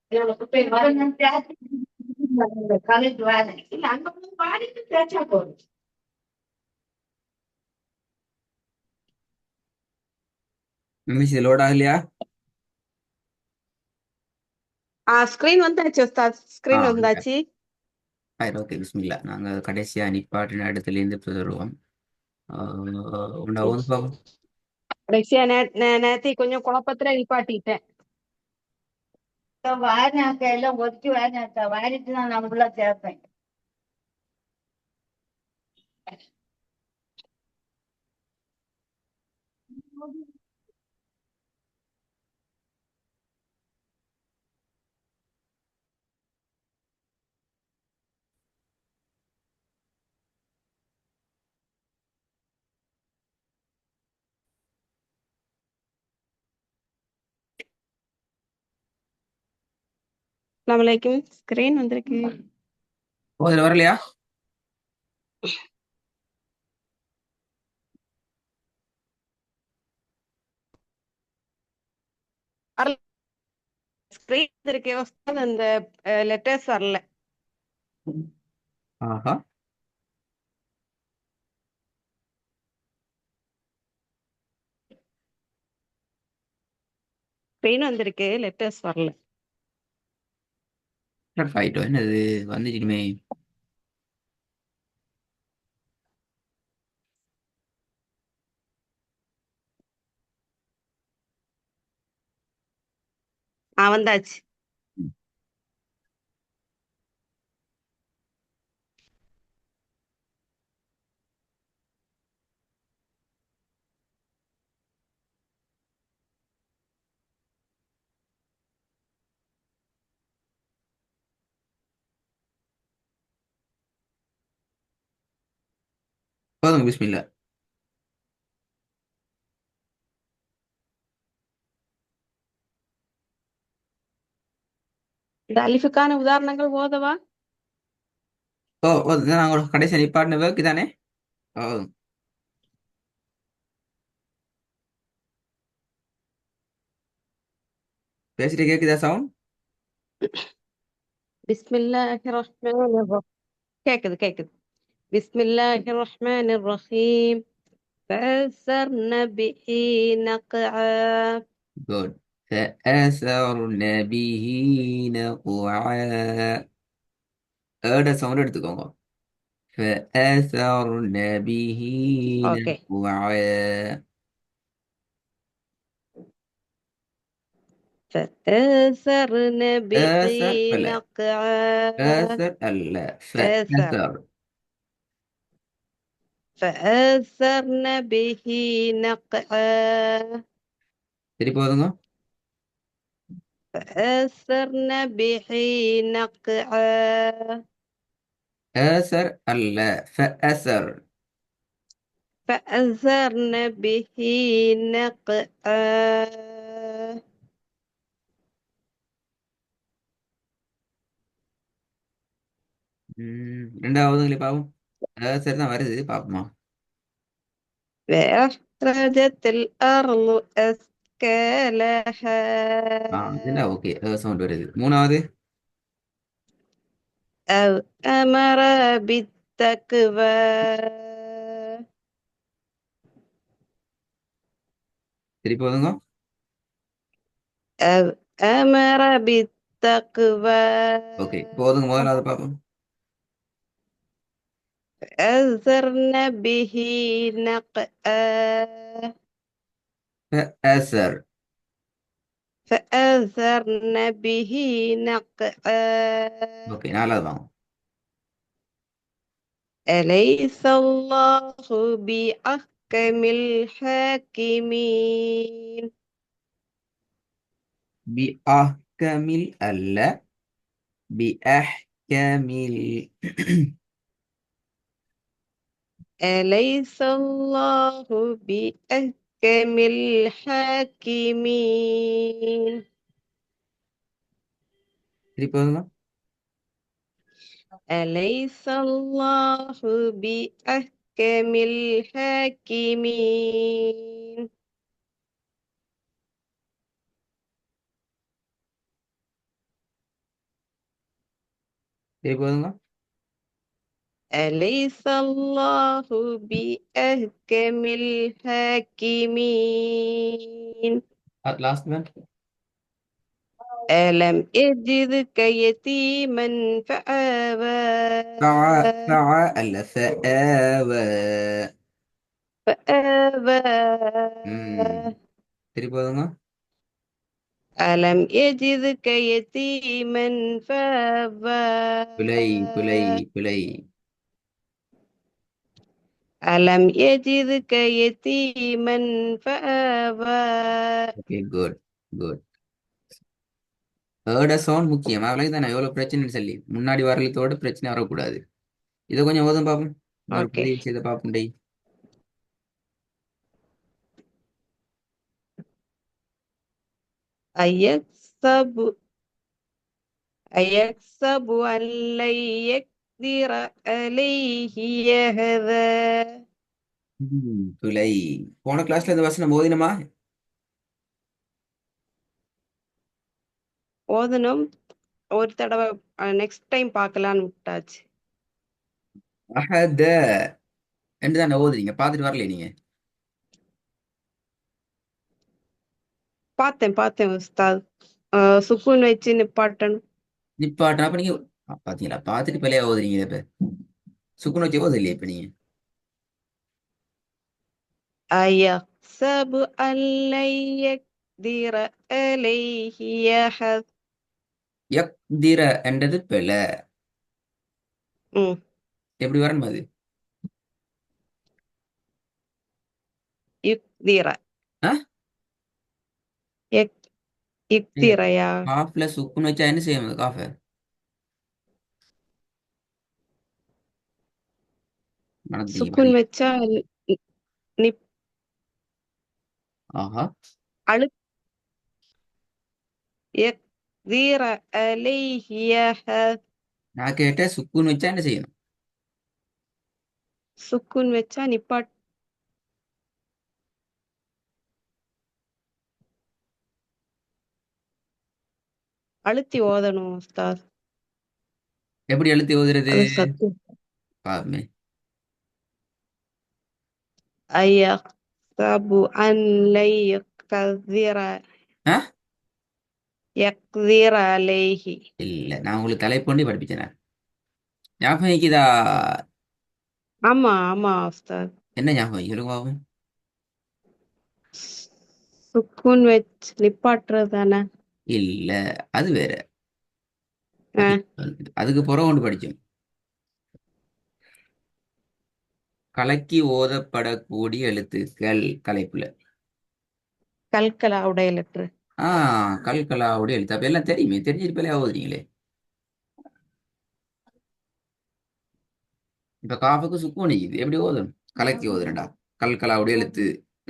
இப்ப நான் காலேஜ் வரேன் இல்ல அங்க போய் பாடிட்டு பேச்சா போதும். மிஸ் இது லோட் ஆகலையா? ஸ்கிரீன் வந்தாச்சு உஸ்தாத், ஆ, ஸ்கிரீன் வந்தாச்சு. ஓகே, பிஸ்மில்லா. நாங்கள் கடைசியாக நிப்பாட்டின இடத்துலேருந்து தொடருவோம். உண்டாவும் பார்ப்போம். கடைசியா நேத்தி கொஞ்சம் குழப்பத்துல நிப்பாட்டிட்டேன். வாரினாக்க எல்லாம் ஒதுக்கி வாரினாக்கா வாரிட்டு நான் நம்மள சேர்ப்பேன். அஸ்ஸலாமு அலைக்கும், ஸ்கிரீன் வந்திருக்கு. ஓ, இதில் வரலையா? ஸ்கிரீன் வந்திருக்கு உஸ்தாத், அந்த லெட்டர்ஸ் வரல. ஆஹா. ஸ்கிரீன் வந்திருக்கு, லெட்டர்ஸ் வரல. ஆயிட்டோம், என்னது வந்துச்சுமே. வந்தாச்சு. போதுங்க, பிஸ்மில்லா. இந்த அலிஃபுக்கான உதாரணங்கள் ஓதவா? ஓ, ஓ, இதான் நாங்கள் கடைசியாக நிப்பாட்டின ஒர்க்கு தானே? ஓ, பேசிட்டு கேட்குதா சவுண்ட்? பிஸ்மில்லாஹிர் ரஹ்மானிர் ரஹீம். கேக்குது கேக்குது. பிஸ்மில்லாஹிர் ரஹ்மானிர் ரஹீம். فأثرن به نقعا. குட். فأثرن به نقعا. ஏட சவுண்ட் எடுத்துக்கோங்க. فأثرن به اوكي. نقعا. فأثرن به آثر ألا. نقعا. آثر ألا. أثر. فأثر. فأثرن به نقعا. சரி, போதுங்க. فأثرن به نقعا. آثر ألا. فأثر. فأثرن به نقعا. ரெண்டாவதுங்களே பாவம். ஆசர் தான் வருது, பாப்போமா. وأخرجت الأرض أثقالها. இதுல ஓகே, சவுண்ட் வருது. மூணாவது. أو أمر بالتقوى. சரி, போதுங்க. أو أمر بالتقوى. ஓகே, போதுங்க. முதலாவது பாப்போம். فأثرن به نقعا. فأثر. فأثرن به نقعا. ஓகே, நாலாவது வாங்க. أليس الله بأحكم الحاكمين. بأحكم ألا. بأحكم أليس الله بأحكم الحاكمين. சரி, போதுங்க. أليس الله بأحكم الحاكمين. சரி போதுங்க. أليس الله بأحكم الحاكمين லாஸ்ட் மேன். ألم يجدك يتيما فآوى அல்ல ஃபஆவ. فآوى ம் சரி போதுங்க. ألم يجدك يتيما فآوى பிழை பிழை பிழை. ألم يجدك يتيما فآوى ஓகே குட் குட். ஏட சவுண்ட் முக்கியம். அவளுக்கு தானே எவ்வளவு பிரச்சனைன்னு சொல்லி முன்னாடி வரலத்தோட பிரச்சனை வரக்கூடாது. இதை கொஞ்சம் ஓதும் பார்ப்போம். இன்னொரு أوكي புதிய விஷயத்தை பார்ப்போம் டேய். أيحسب أيحسب أن لن يقدر عليه هذا பிழை. போன கிளாஸ்ல இந்த வசனம் ஓதினமா? ஓதணும் ஒரு தடவை நெக்ஸ்ட் டைம் பார்க்கலான்னு விட்டாச்சு. அஹத என்று தானே ஓதுறீங்க, பார்த்துட்டு வரலையே நீங்க? பார்த்தேன் உஸ்தாத். சுக்குன் வச்சு நிப்பாட்டணும். நிப்பாட்டம் அப்ப நீங்க பாத்தீங்களா, பார்த்துட்டு பிள்ளையா ஓதுறீங்க. இப்ப சுக்குன் வச்சு ஓது இல்லையா இப்ப நீங்க? أيحسب أن لن يقدر عليه أحد யக்திர என்றது பிழை. ம் எப்படி வரணும் அது? யுக்திர ஆ? யுக்திரையா காஃப்ல சுக்குன் வச்சா என்ன செய்யும் அது காஃப? மறந்துட்டீங்க சுக்குன் பாத்தீங்க. வச்சா நிப் ஆஹா. அழு يقدر عليه أحد நான் கேட்டேன் சுக்குன் வச்சா என்ன செய்யணும்? சுக்குன் வச்சா நிப்பாட் அழுத்தி ஓதணும் உஸ்தாத். எப்படி எழுத்து ஓதுறது? அது சத்து. பாப்பமே. أيحسب أن لن ஆ? يقدر عليه இல்ல, நான் உங்களுக்கு தலைப்பொண்டி படிப்பிச்சேன். ஞாபகம் வைக்குதா? ஆமா உஸ்தாத். என்ன ஞாபகம் வைக்கிறோம் பாப்போம். சுக்குன் வச்சு நிப்பாட்டுறது தானே. இல்ல, அது வேற. அதுக்கு புறம் ஒன்று படிச்சோம். கலக்கி ஓதப்படக்கூடிய எழுத்துக்கள் கலைப்புல. கல்கலா உடையலற்று. கல்கலாவுடைய எழுத்து. அப்ப எல்லாம் தெரியுமே, தெரிஞ்சிட்டு பிள்ளையா ஓதுறீங்களே. இப்ப காஃபுக்கு சுக்குன் இது எப்படி ஓதணும்? கலக்கி ஓதுறேன்டா. கல்கலாவுடைய எழுத்து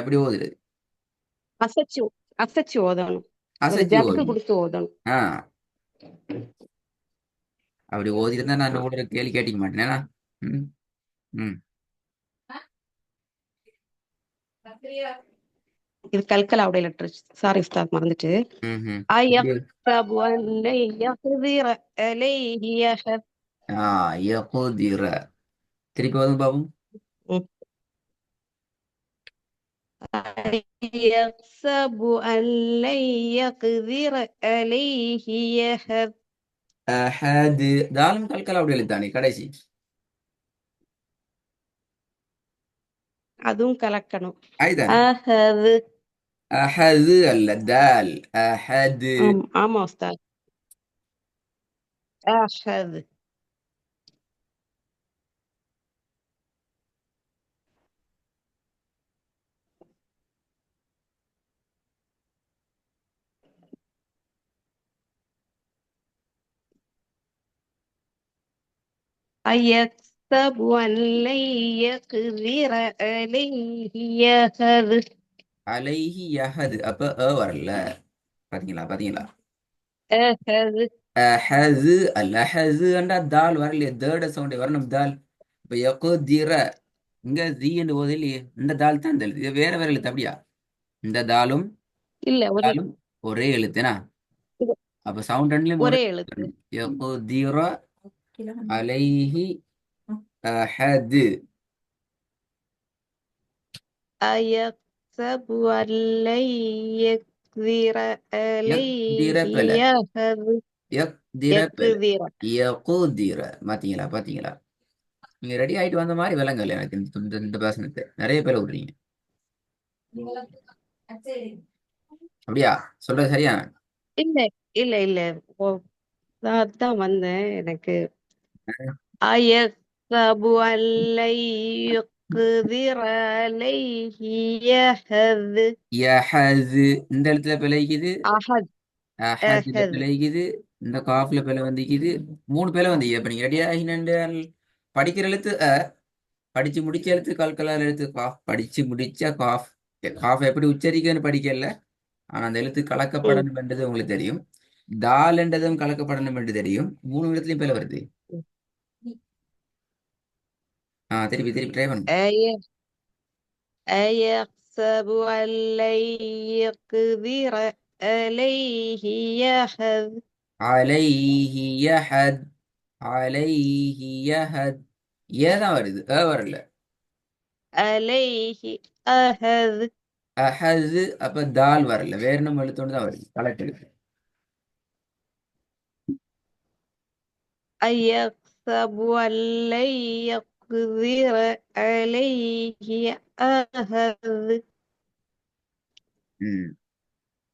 எப்படி ஓதுறது? அசைச்சு அசைச்சு ஓதணும். ஒரு அசைச்சு ஜர்க்கு ஓதணும். கொடுத்து ஓதணும். ஆஹ் அப்படி ஓதிருந்தா நான் ஒரு கேள்வி கேட்டிக்க மாட்டேனா? ம் ம் இது கல்கலா உடையலற்று. சாரி உஸ்தாத், மறந்துட்டு. ம் أيحسب أن لن يقدر عليه أحد யகுதிர. திருப்பி ஓதும் பாப்போம். أيحسب أن لن يقدر عليه أحد அஹது. தாலும் கல்கலாவுடைய எழுத்தானே கடைசி. அதுவும் கலக்கணும். அதுதானே. அஹது. அஹது அல்ல, தால். அஹது. ஆமா உஸ்தாத். அஹது. أيحسب أن لن يقدر عليه أحد அலைஹி யஹது. அப்ப வரல. பாத்தீங்களா? أحد அஹது அல்ல. அஹது என்றா தால் வரலையே. தேர்ட சவுண்டே வரணும் தால். இப்ப யகுதிர இங்க ஜி என்று போது இல்லையே. இந்த தால் தான் இந்த எழுத்து. இது வேற எழுத்து அப்படியா? இந்த தாலும் இல்ல தாலும் ஒரே எழுத்துனா? அப்ப சவுண்ட் ரெண்டுலயும் ஒரே ஒரே எழுத்து. யகுதிர அலைஹி அஹது. أيحسب أن لن يقدر யக்திர عليه பெல. يهد யக்திர பெல. يقدر யகுதிர. பாத்தீங்களா பாத்தீங்களா? நீங்க ரெடி ஆயிட்டு வந்த மாதிரி விலங்கல் எனக்கு இந்த பேசனத்தை நிறைய பேர் விடுறீங்க. அப்படியா? சொல்றது சரியா? இல்ல இல்ல இல்ல ஓ, நான் அதான் வந்தேன் எனக்கு أيحسب أن لن يقدر عليه يهد யஹது இந்த இடத்துல பிழைக்குது. أحد அஹதுல أحد பிழைக்குது. இந்த காஃப்ல பிழை வந்துக்குது. 3 பிழை வந்து இப்ப நீங்க ரெடி ஆகினு படிக்கிற எழுத்து படிச்சு முடிச்ச எழுத்து கல்கலால் எழுத்து காஃப். படிச்சு முடிச்ச காஃப். காஃப் எப்படி உச்சரிக்கன்னு படிக்கல. ஆனா அந்த எழுத்து ம், கலக்கப்படணும் என்றது உங்களுக்கு தெரியும். தால் என்றதும் கலக்கப்படணும் என்று தெரியும். 3 இடத்துலயும் பிழை வருது. ம். திருப்பி திருப்பி ட்ரை பண்ணுங்க. أي- أيحسب أن لن يقدر عليه يهد அலைஹி யஹத். அலைஹி யஹத். ஏதான் வருது வரல. عليه أهد அஹது அப்ப தால் வரல. வேற நம்ம எழுத்தோடு தான் வருது. கலெக்ட் எழுத்து. أيحسب أن لن يقدر عليه أهد ம்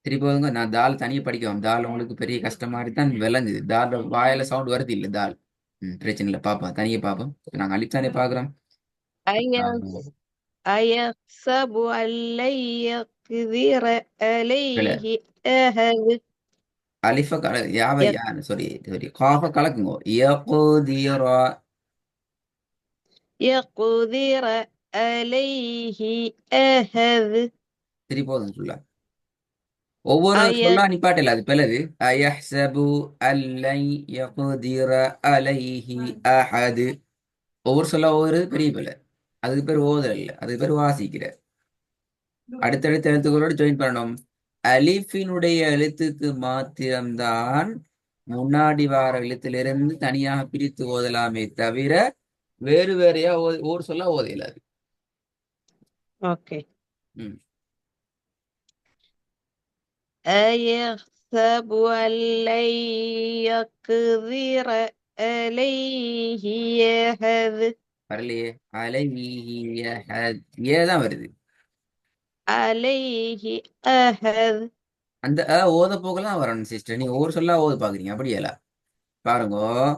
திருப்பி போதுங்க. நான் தால் தனியாக படிக்கலாம். தால் உங்களுக்கு பெரிய கஷ்டம் மாதிரி தான் விளங்குது. தால் வாயில சவுண்ட் வருது இல்லை தால். பிரச்சனை இல்லை. பார்ப்போம் தனியாக பார்ப்போம். நாங்கள் அழித்தானே பார்க்குறோம். أيحسب أيحسب أن لن يقدر இல்லை عليه أهد அலிஃப யாவை يق- யான் சாரி சாரி காஃப கலக்குங்க. யகுதிரா. يقدر عليه أهد திருப்பி போதும் சொல்ல. ஒவ்வொரு أي சொல்லா நிப்பாட்டில்ல அது பிளது. அயஹ்சபு அல்லை யகுதிர அலைஹி அஹது. ஒவ்வொரு சொல்ல ஒவ்வொரு பெரிய பிள்ளை. அதுக்கு பேர் ஓதல் இல்லை. அதுக்கு பேர் வாசிக்கிற. அடுத்தடுத்த எழுத்துக்களோடு ஜாயின் பண்ணணும். அலிஃபினுடைய எழுத்துக்கு மாத்திரம்தான் முன்னாடி வார எழுத்திலிருந்து தனியாக பிரித்து ஓதலாமே தவிர வேறு வேறையா ஒரு சொல்ல ஓதையில அது. أوكي ம் أيحسب أن لن يقدر عليه أهد வரலையே. அலைஹி யஹத். ஏதான் வருது. عليه أهد அந்த ஓத போகலாம் வரணும் சிஸ்டர். நீங்க ஒரு சொல்லா ஓத பாக்குறீங்க. அப்படியேல பாருங்க. ம்.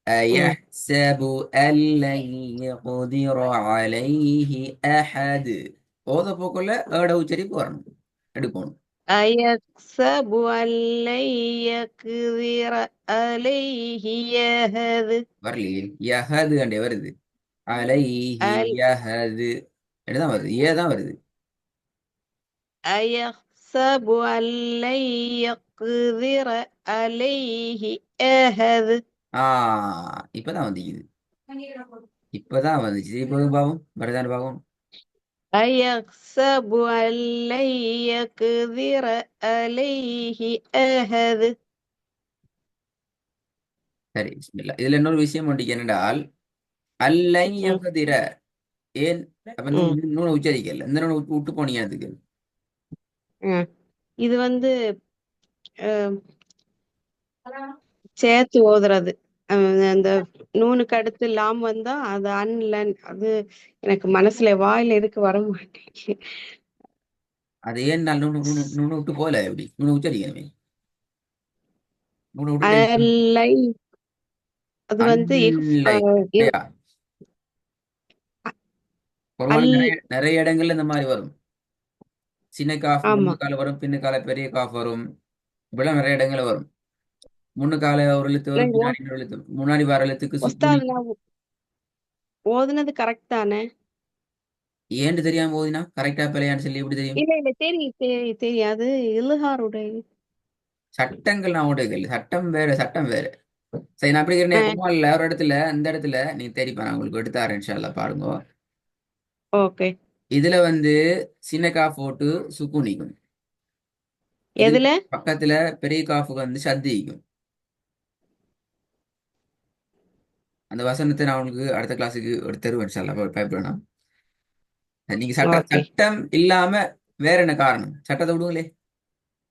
أيحسب أن لن يقدر عليه أحد. ஓத போக்குள்ள உச்சரிப்பு வரணும். எடுக்கணும். أيحسب أن لن يقدر عليه أهد வரலையே. யஹது அண்டே வருது. அலைஹி أل- யஹது தான் வருது. தான் வருது. أيحسب أن لن يقدر عليه أهد இப்பதான் வந்துக்குது. இப்பதான் வந்துச்சு. இப்போதும் பாவம் வரதான பாவம். أيحسب أن لن يقدر عليه أهد சரி பிஸ்மில்லா. இதுல இன்னொரு விஷயம் ஒன்றைக்கு என்னடால் அல்லை ம், யகுதிர. ஏன் அப்ப ம், நூனை உச்சரிக்கல. இந்த நூனை விட்டு போனீங்க அதுக்கு. ம். இது வந்து அஹ், சேர்த்து ஓதுறது அந்த நூனுக்கு அடுத்து லாம் வந்தா அது அன்லன் அது எனக்கு மனசுல வாயில இருக்கு வர மாட்டேங்குது அது ஏன் நான் நூனை விட்டு போல. எப்படி நூனை உச்சரிக்கணுமே. நூனை விட்டுட்டு அல்லை அது வந்து அன்லை. இ- இல்லையா? குர்ஆன்ல அல் நிறைய நிறைய இடங்கள்ல இந்த மாதிரி வரும். சின்ன காஃப் ஆமா முன்னுக்கால வரும். பின்னுக்கால பெரிய காஃப் வரும். இப்படிலாம் நிறைய இடங்கள்ல வரும். முன்னுக்கால ஒரு எழுத்து வரும். நான் பின்னாடி இன்னொரு எழுத்து. முன்னாடி வர எழுத்துக்கு சுக்குனி. ஒஸ்தாது நான் ஓதுனது கரெக்ட் தானே ஏன்னு தெரியாம போதினா கரெக்டா பிள்ளையான்னு சொல்லி எப்படி தெரியும்? இல்ல இல்ல தெரியும் அது இலுஹாருடைய சட்டங்கள் நான் உடைய கேள்வி. சட்டம் வேற சட்டம் வேற. சரி நான் அப்படி இருக்கிறேன். குர்ஆன்ல ஒரு இடத்துல இந்த இடத்துல நீங்க தேடிப்பா. நான் உங்களுக்கு எடுத்து தரேன் இன்ஷா அல்லாஹ் பாருங்க. ஓகே இதுல வந்து சின்ன காஃப் போட்டு சுக்குனிக்கும். இது எதுல பக்கத்துல பெரிய காஃபுக்கு வந்து சத்திக்கும். அந்த வசனத்தை நான் உனக்கு அடுத்த கிளாஸுக்கு எடுத்து தருவேன் சார், பயப்படணும். நீங்க சட்டம் ஓகே. சட்டம் இல்லாம வேற என்ன காரணம்? சட்டத்தை விடுங்களே,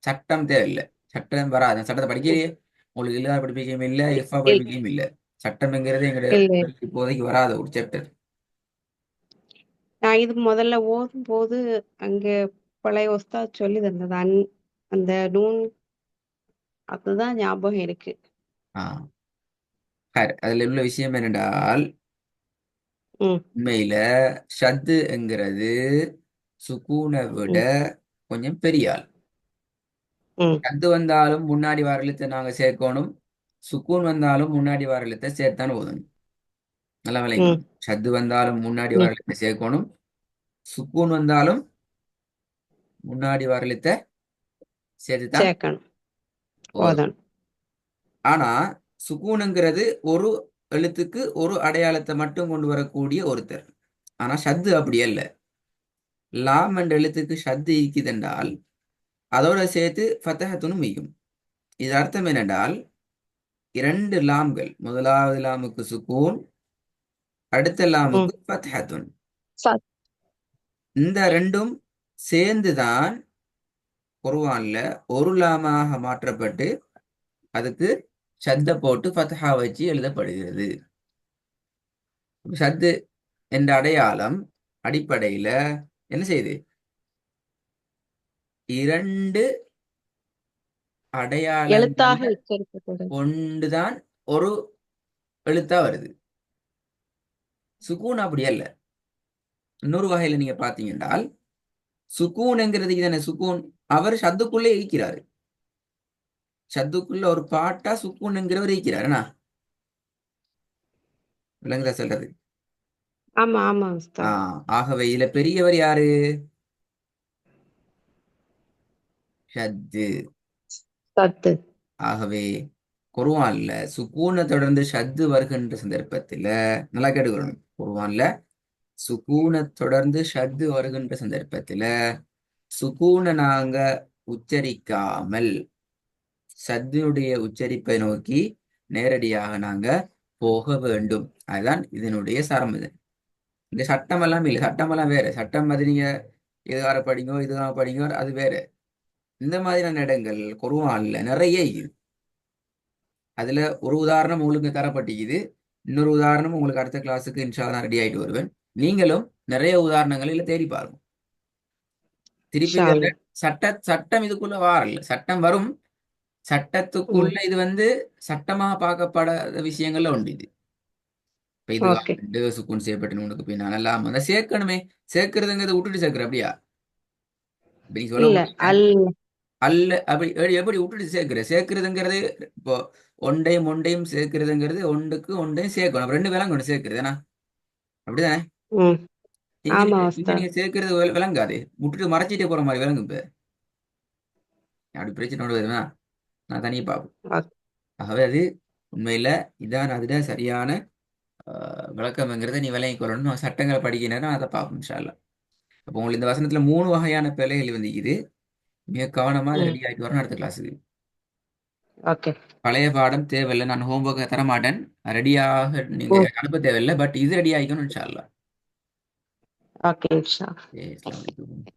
சட்டம் தேவையில்லை. சட்டம் வராது, சட்டத்தை படிக்கலையே, உங்களுக்கு இல்லாத படிப்பிக்கையும் இல்லை, எஃப்ஆ இல் படிப்பிக்கையும் இல்லை. சட்டம்ங்கிறது எங்களுடைய இல்ல. இப்போதைக்கு வராத ஒரு சாப்டர். நான் இது முதல்ல ஓதும்போது அங்க பழைய உஸ்தாத் சொல்லி தந்தது அந்த நூன் அதுதான் ஞாபகம் இருக்கு. ஆ அதுல உள்ள விஷயம் என்னென்றால், ம் உண்மையில ஷத்து என்கிறது சுக்கூனை விட ம் கொஞ்சம் பெரிய ஆள். ம் ஷத்து வந்தாலும் முன்னாடி வர எழுத்தை நாங்க சேர்க்கணும், சுக்கூன் வந்தாலும் முன்னாடி வர எழுத்தை சேர்த்தானு ஓதணும். நல்லா ம் விளங்கணும். ஷத்து வந்தாலும் முன்னாடி வர ம் எழுத்தை சேர்க்கணும், சுக்கூன் வந்தாலும் முன்னாடி வர எழுத்தை சேர்த்துதான் சேர்க்கணும், ஓதணும். ஓதணும். ஆனா சுக்கூனுங்கிறது ஒரு எழுத்துக்கு ஒரு அடையாளத்தை மட்டும் கொண்டு வரக்கூடிய ஒருத்தர். ஆனா ஷத்து அப்படி அல்ல. லாம் என்ற எழுத்துக்கு ஷத்து இருக்குதென்றால் அதோட சேர்த்து ஃபத்தஹத்துனும் வைக்கும். இது அர்த்தம் என்னென்றால், இரண்டு லாம்கள், முதலாவது லாமுக்கு சுக்கூன், அடுத்த ம் லாமுக்கு ஃபத்ஹத்துன், சத் இந்த ரெண்டும் சேர்ந்துதான் குர்ஆன்ல ஒரு லாமாக மாற்றப்பட்டு அதுக்கு ஷத்த போட்டு ஃபத்ஹா வச்சு எழுதப்படுகிறது. ஷத்து என்ற அடையாளம் அடிப்படையில என்ன செய்யுது? இரண்டு எழுத்தாக அடையாளங்கள்ல உச்சரிக்கக்கூடாது. கொண்டுதான் ஒரு எழுத்தா வருது. சுக்கூன் அப்படி அல்ல. இன்னொரு வகையில நீங்க பாத்தீங்கன்றால், சுக்கூன்ங்கிறதுக்கு தானே சுக்கூன், அவர் ஷத்துக்குள்ளே இருக்கிறாரு. ஷத்துக்குள்ள ஒரு பாட்டா சுக்கூன்ங்கிறவர் இருக்கிறாருண்ணா, விளங்குதா சொல்றது? ஆமா ஆமா உஸ்தாத். ஆகவே இதுல பெரியவர் யாரு? ஷத்து. சத்து. ஆகவே குர்ஆன்ல சுக்கூனை தொடர்ந்து ஷத்து வருகின்ற சந்தர்ப்பத்துல நல்லா கேட்டுக்கணும். குர்ஆன்ல சுக்கூனை தொடர்ந்து ஷத்து வருகின்ற சந்தர்ப்பத்துல சுக்கூனை நாங்க உச்சரிக்காமல் ஷத்தினுடைய உச்சரிப்பை நோக்கி நேரடியாக நாங்க போக வேண்டும். அதுதான் இதனுடைய சாரம். இது இந்த சட்டம் எல்லாம் இல்லை, சட்டம் எல்லாம் வேற. சட்டம் அது நீங்க இதுகார படிங்கோ இதுகார படிங்கோ அது வேற. இந்த மாதிரியான இடங்கள் குர்ஆன்ல நிறைய இருக்குது. அதுல ஒரு உதாரணம் உங்களுக்கு தரப்பட்டிருக்குது. இன்னொரு உதாரணம் உங்களுக்கு அடுத்த கிளாஸுக்கு இன்ஷா அல்லாஹ் ரெடி ஆயிட்டு வருவேன். நீங்களும் நிறைய உதாரணங்கள் இதுல தேடி பாருங்க. திருப்பி இன்ஷா இந்த அல்லாஹ். சட்டம் இதுக்குள்ள வாரல, சட்டம் வரும். ம் சட்டத்துக்குள்ள இது சட்டமாக பார்க்கப்படாத விஷயங்கள்ல உண்டு. இது இப்ப இது ஓகே. சுக்குன் செய்யப்பட்ட உனக்கு பின்னால் எல்லாம் அந்த சேர்க்கணுமே. சேர்க்கிறதுங்கிறத விட்டுட்டு சேர்க்கிற அப்படியா? இப்ப நீ சொல்ல இல்ல முடியல. அல் அல்ல அப்படி எப்படி விட்டுட்டு சேர்க்கிறதுங்கிறது இப்போ ஒண்டையும் ஒண்டையும் சேர்க்கிறதுங்கிறது ஒன்றுக்கு ஒன்றையும் சேர்க்கணும். அப்ப ரெண்டு விலங்கு ஒன்று சேர்க்கிறது ஏன்னா அப்படிதானே? ம் இங்க ஆமா இங்க உஸ்தாத். நீங்க சேர்க்கிறது விளங்காது, விட்டுட்டு மறைச்சிட்டே போற மாதிரி விளங்கு. இப்ப அப்படி பிரச்சனை வருதுன்னா நான் தனியே பார்ப்போம். ஓகே. ஆகவே அது உண்மையில இதான் அதுல சரியான விளக்கம்ங்கிறத நீ விளங்கி கொள்ளணும். சட்டங்களை படிக்கிறேன்னா அதை பார்ப்போம் இன்ஷா அல்லாஹ். அப்போ உங்களுக்கு இந்த வசனத்துல 3 வகையான பிழைகள் இது. மிக கவனமா அதை ம் ரெடி ஆகிட்டு வரணும் அடுத்த கிளாஸுக்கு. ஓகே. பழைய பாடம் தேவையில்லை, நான் ஹோம்ஒர்க்கை தர மாட்டேன். ரெடியாக நீங்க ம் அனுப்ப தேவையில்லை, பட் இது ரெடி ஆகிக்கணும் இன்ஷா அல்லாஹ். ஓகே இன்ஷா அல்லாஹ். அஸ்ஸலாமு அலைக்கும்.